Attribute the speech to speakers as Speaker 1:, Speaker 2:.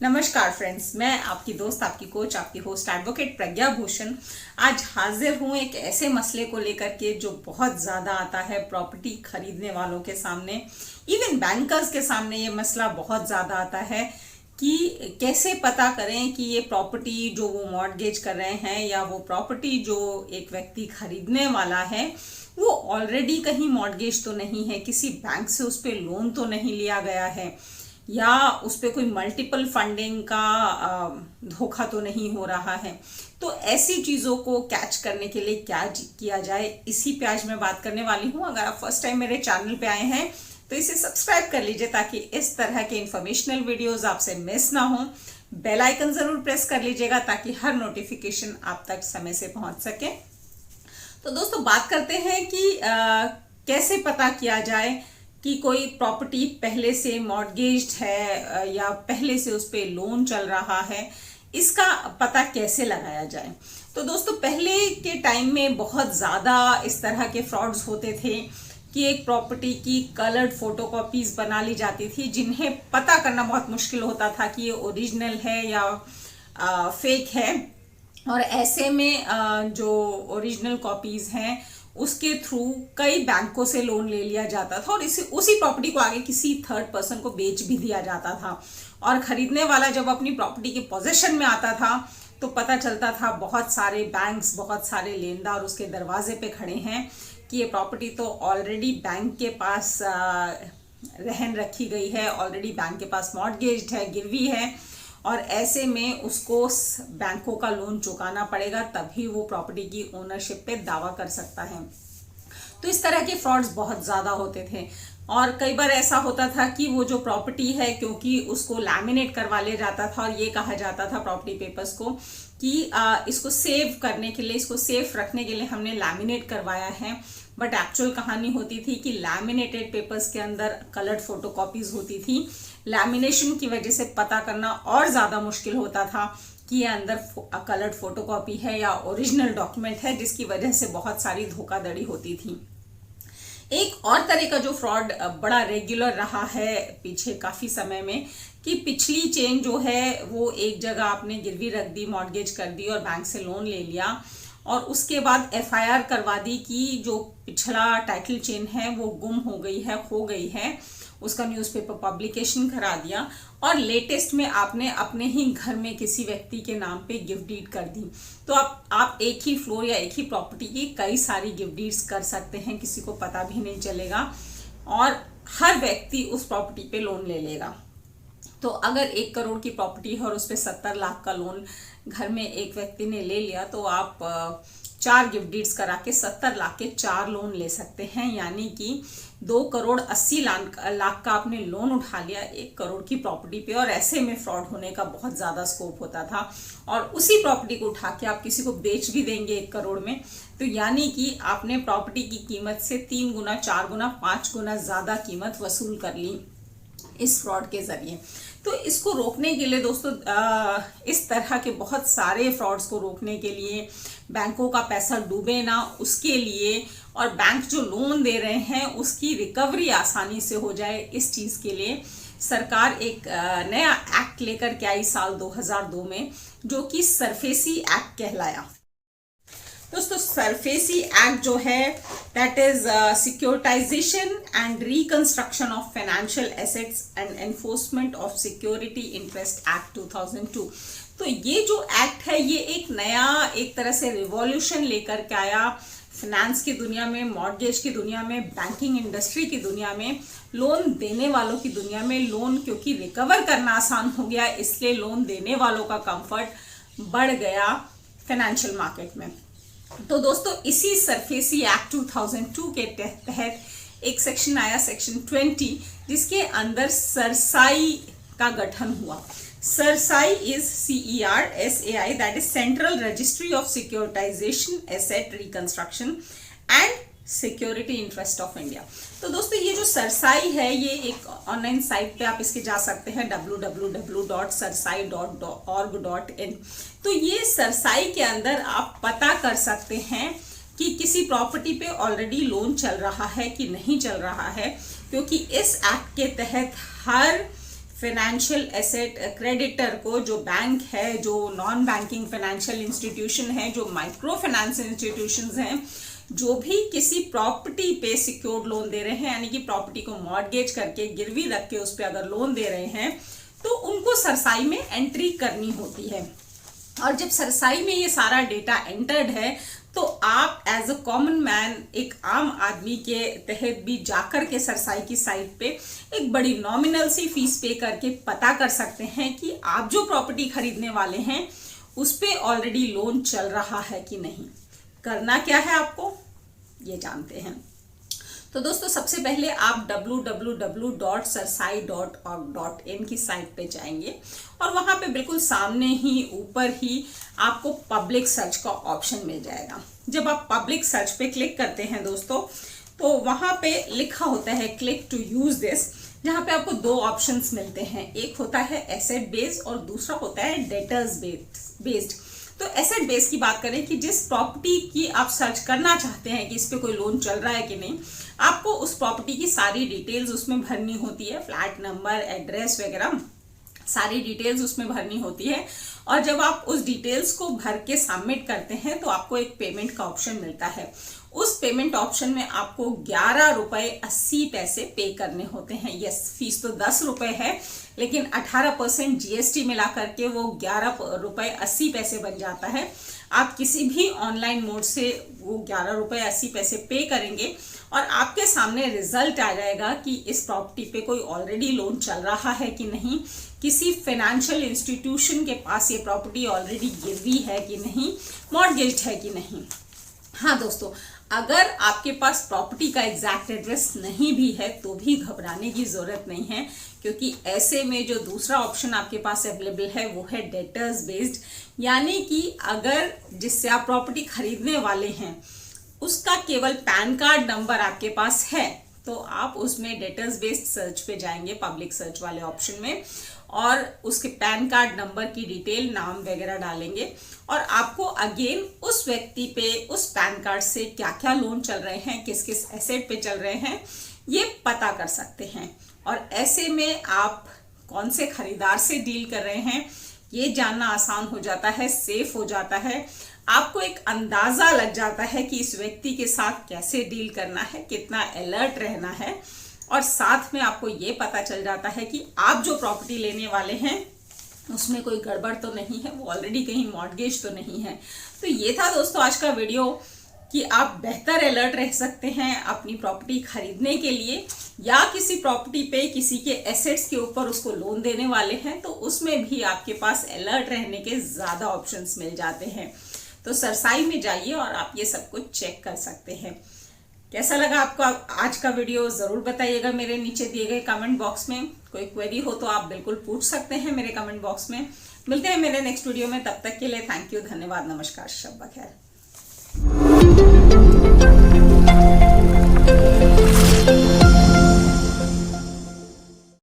Speaker 1: नमस्कार फ्रेंड्स, मैं आपकी दोस्त, आपकी कोच, आपकी होस्ट एडवोकेट प्रज्ञा भूषण आज हाजिर हूँ एक ऐसे मसले को लेकर के जो बहुत ज़्यादा आता है प्रॉपर्टी खरीदने वालों के सामने। इवन बैंकर्स के सामने ये मसला बहुत ज़्यादा आता है कि कैसे पता करें कि ये प्रॉपर्टी जो वो मॉर्गेज कर रहे हैं या वो प्रॉपर्टी जो एक व्यक्ति खरीदने वाला है वो ऑलरेडी कहीं मॉर्गेज तो नहीं है, किसी बैंक से उस पर लोन तो नहीं लिया गया है, या उस पर कोई मल्टीपल फंडिंग का धोखा तो नहीं हो रहा है। तो ऐसी चीज़ों को कैच करने के लिए क्या किया जाए, इसी पे आज मैं बात करने वाली हूँ। अगर आप फर्स्ट टाइम मेरे चैनल पे आए हैं तो इसे सब्सक्राइब कर लीजिए ताकि इस तरह के इंफॉर्मेशनल वीडियोस आपसे मिस ना हो। बेल आइकन जरूर प्रेस कर लीजिएगा ताकि हर नोटिफिकेशन आप तक समय से पहुंच सके। तो दोस्तों, बात करते हैं कि कैसे पता किया जाए कि कोई प्रॉपर्टी पहले से मॉर्गेज्ड है या पहले से उस पर लोन चल रहा है, इसका पता कैसे लगाया जाए। तो दोस्तों, पहले के टाइम में बहुत ज़्यादा इस तरह के फ्रॉड्स होते थे कि एक प्रॉपर्टी की कलर्ड फोटोकॉपीज बना ली जाती थी, जिन्हें पता करना बहुत मुश्किल होता था कि ये ओरिजिनल है या फेक है। और ऐसे में जो ओरिजिनल कॉपीज हैं उसके थ्रू कई बैंकों से लोन ले लिया जाता था और उसी प्रॉपर्टी को आगे किसी थर्ड पर्सन को बेच भी दिया जाता था। और खरीदने वाला जब अपनी प्रॉपर्टी के पोजीशन में आता था तो पता चलता था बहुत सारे बैंक्स, बहुत सारे लेनदार उसके दरवाजे पे खड़े हैं कि ये प्रॉपर्टी तो ऑलरेडी बैंक के पास रहन रखी गई है, ऑलरेडी बैंक के पास मॉर्गेज्ड है, गिरवी है, और ऐसे में उसको बैंकों का लोन चुकाना पड़ेगा तभी वो प्रॉपर्टी की ओनरशिप पे दावा कर सकता है। तो इस तरह के फ्रॉड्स बहुत ज़्यादा होते थे। और कई बार ऐसा होता था कि वो जो प्रॉपर्टी है, क्योंकि उसको लैमिनेट करवा लिया जाता था और ये कहा जाता था प्रॉपर्टी पेपर्स को कि इसको सेव करने के लिए, इसको सेफ रखने के लिए हमने लैमिनेट करवाया है। बट एक्चुअल कहानी होती थी कि लैमिनेटेड पेपर्स के अंदर कलर्ड फोटोकॉपीज होती थी। लैमिनेशन की वजह से पता करना और ज़्यादा मुश्किल होता था कि ये अंदर कलर्ड फोटोकॉपी है या ओरिजिनल डॉक्यूमेंट है, जिसकी वजह से बहुत सारी धोखाधड़ी होती थी। एक और तरह का जो फ्रॉड बड़ा रेगुलर रहा है पीछे काफ़ी समय में, कि पिछली चेन जो है वो एक जगह आपने गिरवी रख दी, मॉर्गेज कर दी और बैंक से लोन ले लिया, और उसके बाद एफआईआर करवा दी कि जो पिछला टाइटल चेन है वो गुम हो गई है, खो गई है, उसका न्यूज़पेपर पब्लिकेशन करा दिया, और लेटेस्ट में आपने अपने ही घर में किसी व्यक्ति के नाम पे गिफ्ट डीड कर दी। तो आप एक ही फ्लोर या एक ही प्रॉपर्टी की कई सारी गिफ्ट डीड्स कर सकते हैं, किसी को पता भी नहीं चलेगा और हर व्यक्ति उस प्रॉपर्टी पे लोन ले लेगा। तो अगर 1 करोड़ की प्रॉपर्टी है और उस पर 70 लाख का लोन घर में एक व्यक्ति ने ले लिया, तो आप 4 गिफ्ट डीड्स करा के 70 लाख के 4 लोन ले सकते हैं। यानी कि 2 करोड़ 80 लाख का आपने लोन उठा लिया 1 करोड़ की प्रॉपर्टी पे। और ऐसे में फ्रॉड होने का बहुत ज़्यादा स्कोप होता था। और उसी प्रॉपर्टी को उठा के आप किसी को बेच भी देंगे 1 करोड़ में, तो यानी कि आपने प्रॉपर्टी की कीमत से 3 गुना, 4 गुना, 5 गुना ज़्यादा कीमत वसूल कर ली इस फ्रॉड के जरिए। तो इसको रोकने के लिए दोस्तों, इस तरह के बहुत सारे फ्रॉड्स को रोकने के लिए, बैंकों का पैसा डूबे ना उसके लिए, और बैंक जो लोन दे रहे हैं उसकी रिकवरी आसानी से हो जाए, इस चीज़ के लिए सरकार एक नया एक्ट लेकर के आई साल 2002 में, जो कि सरफेसी एक्ट कहलाया। दोस्तों, सरफेसी एक्ट जो है that is securitisation and reconstruction of financial assets and enforcement of security interest act 2002। तो ये जो एक्ट है ये एक नया, एक तरह से रिवॉल्यूशन लेकर के आया फाइनेंस की दुनिया में, मॉर्गेज की दुनिया में, बैंकिंग इंडस्ट्री की दुनिया में, लोन देने वालों की दुनिया में। लोन क्योंकि रिकवर करना आसान हो गया, इसलिए लोन देने वालों का कंफर्ट बढ़ गया फाइनेंशियल मार्केट में। तो दोस्तों, इसी सरफेसी एक्ट 2002 के तहत एक सेक्शन आया, सेक्शन 20, जिसके अंदर सरसाई का गठन हुआ। CERSAI is CERSAI, that is central registry of securitisation, asset reconstruction and security interest of India. तो दोस्तों, ये जो सरसाई है ये एक ऑनलाइन साइट पे आप इसके जा सकते हैं, www.sarsai.org.in। तो ये सरसाई के अंदर आप पता कर सकते हैं कि किसी प्रॉपर्टी पे ऑलरेडी लोन चल रहा है कि नहीं चल रहा है, क्योंकि इस एक्ट के तहत हर फाइनेंशियल एसेट क्रेडिटर को, जो बैंक है, जो नॉन बैंकिंग फाइनेंशियल इंस्टीट्यूशन है, जो माइक्रो फाइनेंस इंस्टीट्यूशंस हैं, जो भी किसी प्रॉपर्टी पे सिक्योर्ड लोन दे रहे हैं, यानी कि प्रॉपर्टी को मॉर्गेज करके गिरवी रख के उस पर अगर लोन दे रहे हैं, तो उनको सरसाई में एंट्री करनी होती है। और जब सरसाई में ये सारा डेटा एंटर्ड है, तो आप एज अ कॉमन मैन, एक आम आदमी के तहत भी जाकर के सरसाई की साइट पे एक बड़ी नॉमिनल सी फीस पे करके पता कर सकते हैं कि आप जो प्रॉपर्टी खरीदने वाले हैं उस पे ऑलरेडी लोन चल रहा है कि नहीं। करना क्या है आपको, ये जानते हैं। तो दोस्तों, सबसे पहले आप www.sarsai.org.in की साइट पे जाएंगे और वहां पे बिल्कुल सामने ही ऊपर ही आपको पब्लिक सर्च का ऑप्शन मिल जाएगा। जब आप पब्लिक सर्च पे क्लिक करते हैं दोस्तों, तो वहां पे लिखा होता है क्लिक टू यूज दिस, जहां पे आपको दो ऑप्शंस मिलते हैं। एक होता है एसेट बेस्ड और दूसरा होता है डेटर्स बेस्ड। तो एसेट बेस की बात करें कि जिस प्रॉपर्टी की आप सर्च करना चाहते हैं कि इस पे कोई लोन चल रहा है कि नहीं, आपको उस प्रॉपर्टी की सारी डिटेल्स उसमें भरनी होती है, फ्लैट नंबर, एड्रेस वगैरह सारी डिटेल्स उसमें भरनी होती है। और जब आप उस डिटेल्स को भर के सबमिट करते हैं तो आपको एक पेमेंट का ऑप्शन मिलता है। उस पेमेंट ऑप्शन में आपको 11 रुपए 80 पैसे पे करने होते हैं। यस, फीस तो 10 रुपए है, लेकिन 18% जीएसटी मिला करके वो 11 रुपए 80 पैसे बन जाता है। आप किसी भी ऑनलाइन मोड से वो 11 रुपए 80 पैसे पे करेंगे और आपके सामने रिजल्ट आ जाएगा कि इस प्रॉपर्टी पे कोई ऑलरेडी लोन चल रहा है कि नहीं, किसी फाइनेंशियल इंस्टीट्यूशन के पास ये प्रॉपर्टी ऑलरेडी गिरवी है कि नहीं, मॉर्गेज है कि नहीं। हाँ दोस्तों, अगर आपके पास प्रॉपर्टी का एग्जैक्ट एड्रेस नहीं भी है तो भी घबराने की जरूरत नहीं है, क्योंकि ऐसे में जो दूसरा ऑप्शन आपके पास अवेलेबल है वो है डेटर्स बेस्ड। यानी कि अगर जिससे आप प्रॉपर्टी खरीदने वाले हैं उसका केवल पैन कार्ड नंबर आपके पास है, तो आप उसमें डेटर्स बेस्ड सर्च पे जाएंगे, पब्लिक सर्च वाले ऑप्शन में, और उसके पैन कार्ड नंबर की डिटेल, नाम वगैरह डालेंगे और आपको अगेन उस व्यक्ति पे उस पैन कार्ड से क्या क्या लोन चल रहे हैं, किस किस एसेट पे चल रहे हैं, ये पता कर सकते हैं। और ऐसे में आप कौन से खरीदार से डील कर रहे हैं ये जानना आसान हो जाता है, सेफ हो जाता है। आपको एक अंदाजा लग जाता है कि इस व्यक्ति के साथ कैसे डील करना है, कितना अलर्ट रहना है, और साथ में आपको ये पता चल जाता है कि आप जो प्रॉपर्टी लेने वाले हैं उसमें कोई गड़बड़ तो नहीं है, वो ऑलरेडी कहीं मॉर्गेज तो नहीं है। तो ये था दोस्तों आज का वीडियो कि आप बेहतर अलर्ट रह सकते हैं अपनी प्रॉपर्टी खरीदने के लिए, या किसी प्रॉपर्टी पे किसी के एसेट्स के ऊपर उसको लोन देने वाले हैं तो उसमें भी आपके पास अलर्ट रहने के ज़्यादा ऑप्शंस मिल जाते हैं। तो सरसाई में जाइए और आप ये सब कुछ चेक कर सकते हैं। कैसा लगा आपको आज का वीडियो ज़रूर बताइएगा मेरे नीचे दिए गए कमेंट बॉक्स में। कोई क्वेरी हो तो आप बिल्कुल पूछ सकते हैं मेरे कमेंट बॉक्स में। मिलते हैं मेरे नेक्स्ट वीडियो में, तब तक के लिए थैंक यू, धन्यवाद, नमस्कार, शब बखैर।